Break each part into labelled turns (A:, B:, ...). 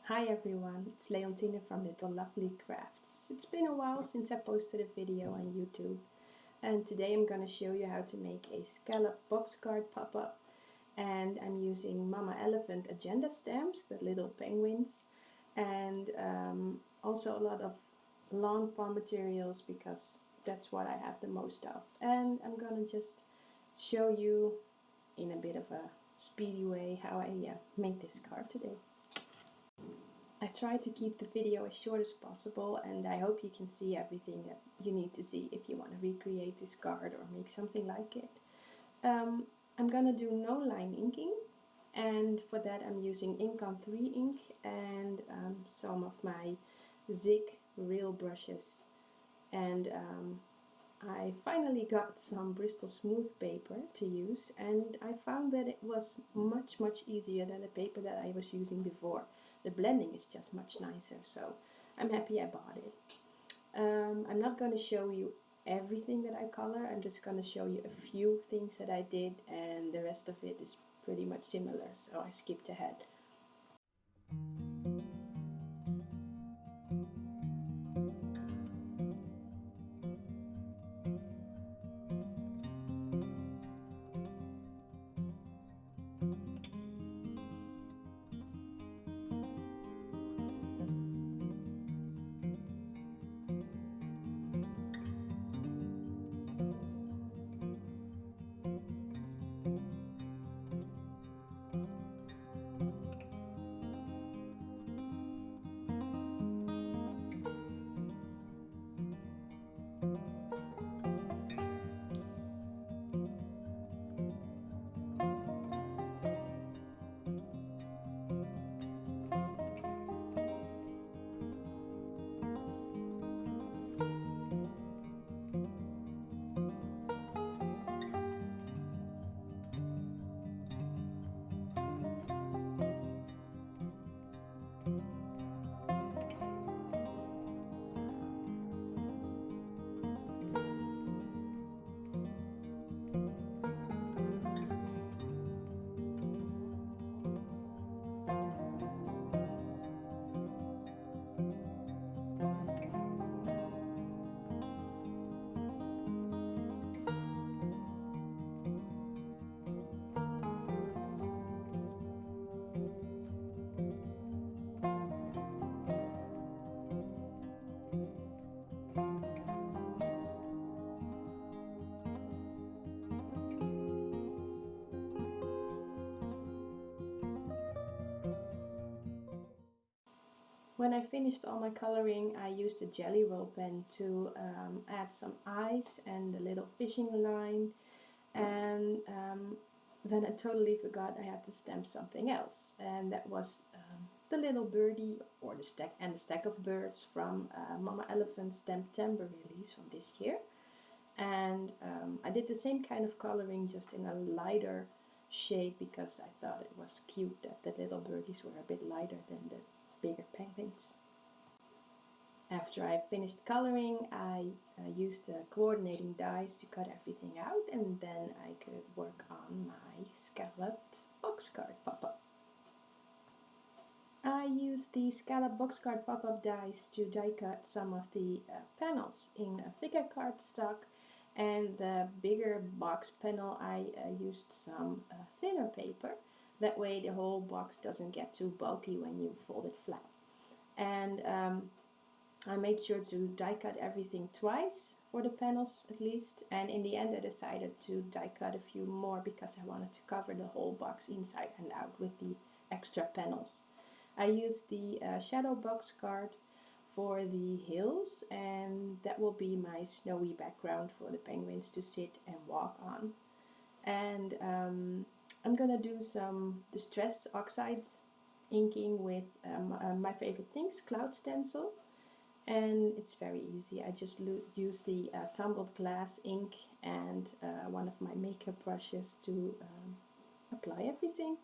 A: Hi everyone, it's Leontine from Little Lovely Crafts. It's been a while since I posted a video on YouTube, and today I'm going to show you how to make a scallop box card pop-up. And I'm using Mama Elephant agenda stamps, the little penguins, and also a lot of Lawn Fawn materials because that's what I have the most of. And I'm going to just show you in a bit of a speedy way how I made this card today. I tried to keep the video as short as possible, and I hope you can see everything that you need to see if you want to recreate this card or make something like it. I'm gonna do no line inking, and for that I'm using ink on 3 ink and some of my Zig Real brushes. And I finally got some Bristol Smooth paper to use, and I found that it was much easier than the paper that I was using before. The blending is just much nicer, so I'm happy I bought it. I'm not going to show you everything that I color, I'm just going to show you a few things that I did, and the rest of it is pretty much similar, so I skipped ahead. When I finished all my coloring, I used a jelly roll pen to add some eyes and a little fishing line, and then I totally forgot I had to stamp something else, and that was the little birdie or the stack of birds from Mama Elephant's Stamptember release from this year. And I did the same kind of coloring, just in a lighter shade, because I thought it was cute that the little birdies were a bit lighter than the bigger penguins. After I finished coloring, I used the coordinating dies to cut everything out, and then I could work on my scalloped box card pop-up. I used the scalloped box card pop-up dies to die cut some of the panels in a thicker cardstock, and the bigger box panel I used some thinner paper. That way the whole box doesn't get too bulky when you fold it flat. And I made sure to die cut everything twice for the panels at least, and in the end I decided to die cut a few more because I wanted to cover the whole box inside and out with the extra panels. I used the shadow box card for the hills, and that will be my snowy background for the penguins to sit and walk on. And I'm gonna do some distress oxide inking with my favorite things, Cloud Stencil, and it's very easy. I just use the Tumbled Glass ink and one of my makeup brushes to apply everything.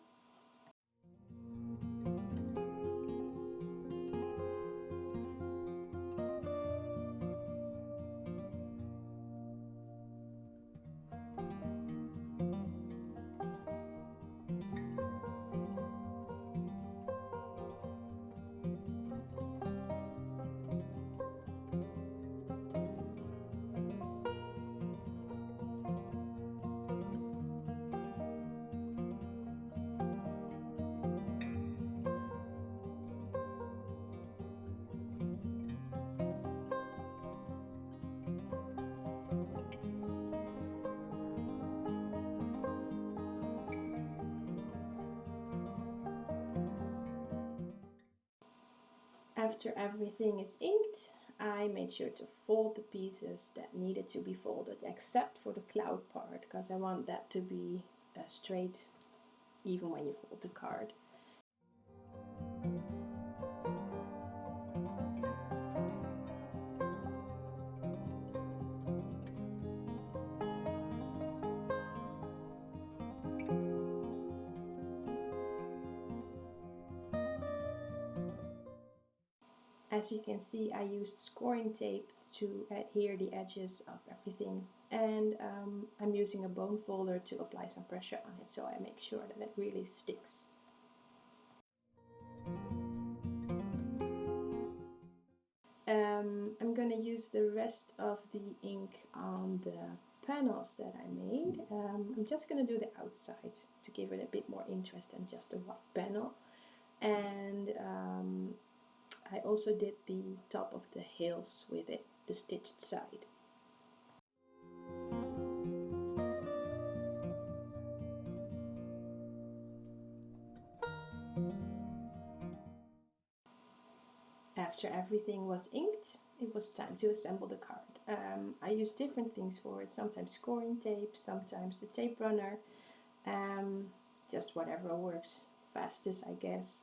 A: After everything is inked, I made sure to fold the pieces that needed to be folded, except for the cloud part, because I want that to be straight even when you fold the card. As you can see, I used scoring tape to adhere the edges of everything, and I'm using a bone folder to apply some pressure on it so I make sure that it really sticks. I'm going to use the rest of the ink on the panels that I made. I'm just going to do the outside to give it a bit more interest than just a white panel. And I also did the top of the Haze with it, the stitched side. After everything was inked, it was time to assemble the card. I used different things for it, sometimes scoring tape, sometimes the tape runner, just whatever works fastest, I guess.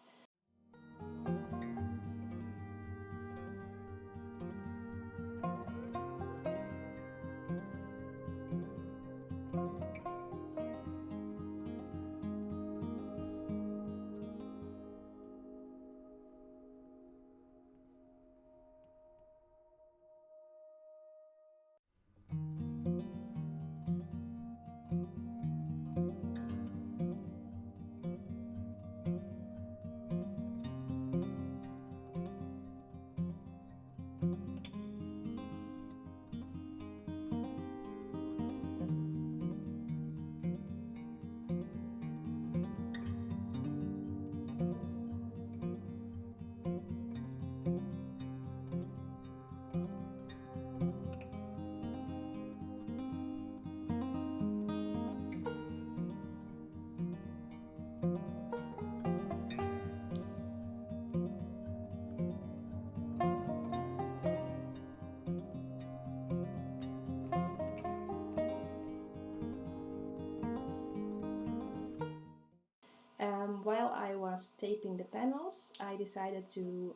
A: While I was taping the panels, I decided to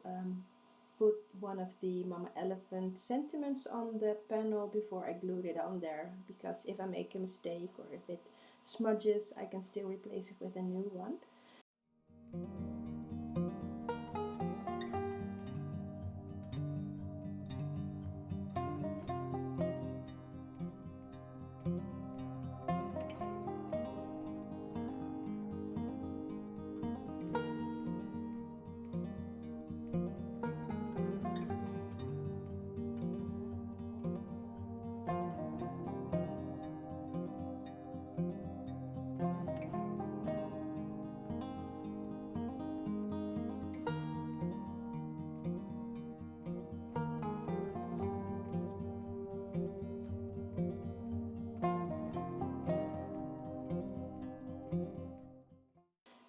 A: put one of the Mama Elephant sentiments on the panel before I glued it on there, because if I make a mistake or if it smudges, I can still replace it with a new one.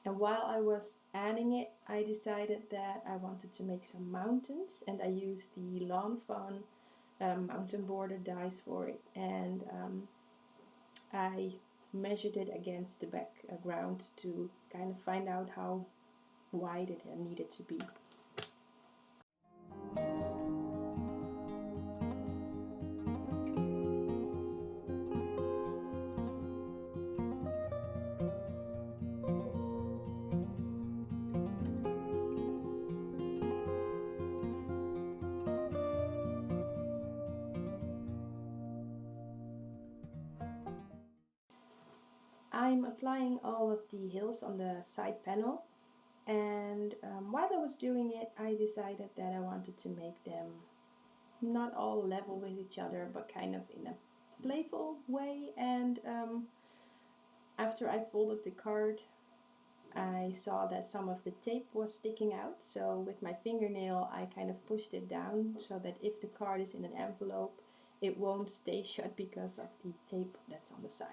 A: And while I was adding it, I decided that I wanted to make some mountains, and I used the Lawn Fawn mountain border dies for it, and I measured it against the background to kind of find out how wide it needed to be. I'm applying all of the hills on the side panel, and while I was doing it, I decided that I wanted to make them not all level with each other, but kind of in a playful way. And after I folded the card, I saw that some of the tape was sticking out, so with my fingernail I kind of pushed it down so that if the card is in an envelope, it won't stay shut because of the tape that's on the side.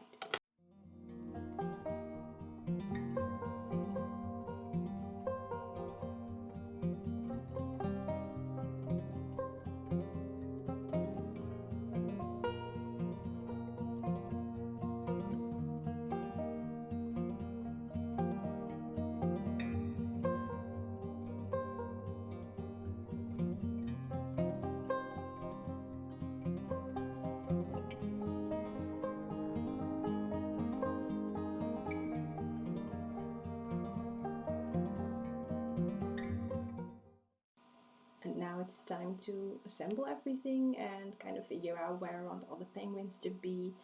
A: it's time to assemble everything and kind of figure out where I want all the penguins to be.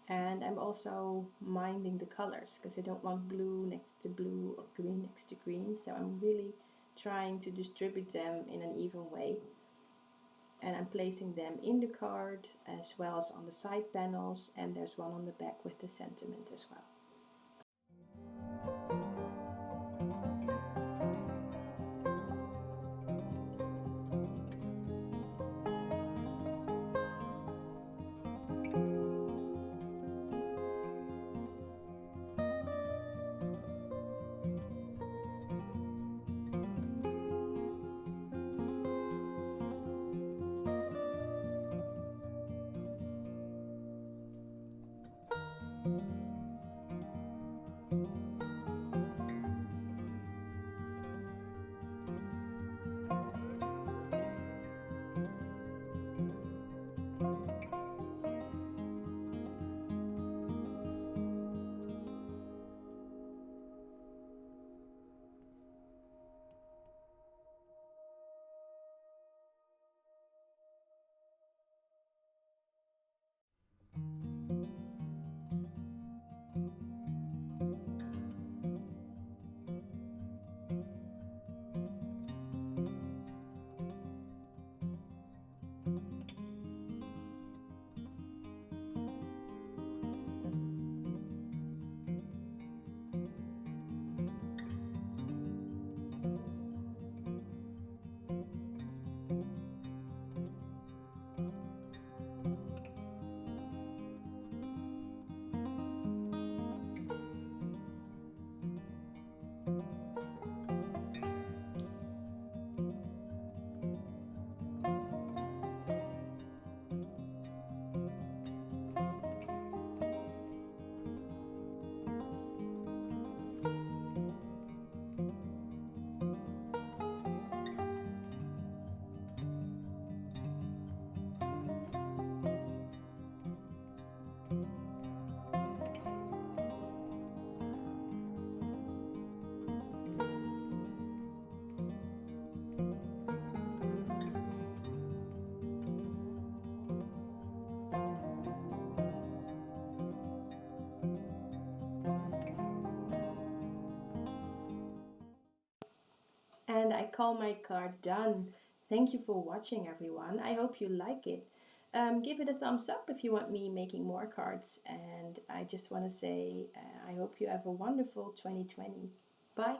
A: And I'm also minding the colors because I don't want blue next to blue or green next to green. So I'm really trying to distribute them in an even way. And I'm placing them in the card as well as on the side panels, and there's one on the back with the sentiment as well. And I call my card done. Thank you for watching, everyone. I hope you like it. Give it a thumbs up if you want me making more cards. And I just want to say I hope you have a wonderful 2020. Bye.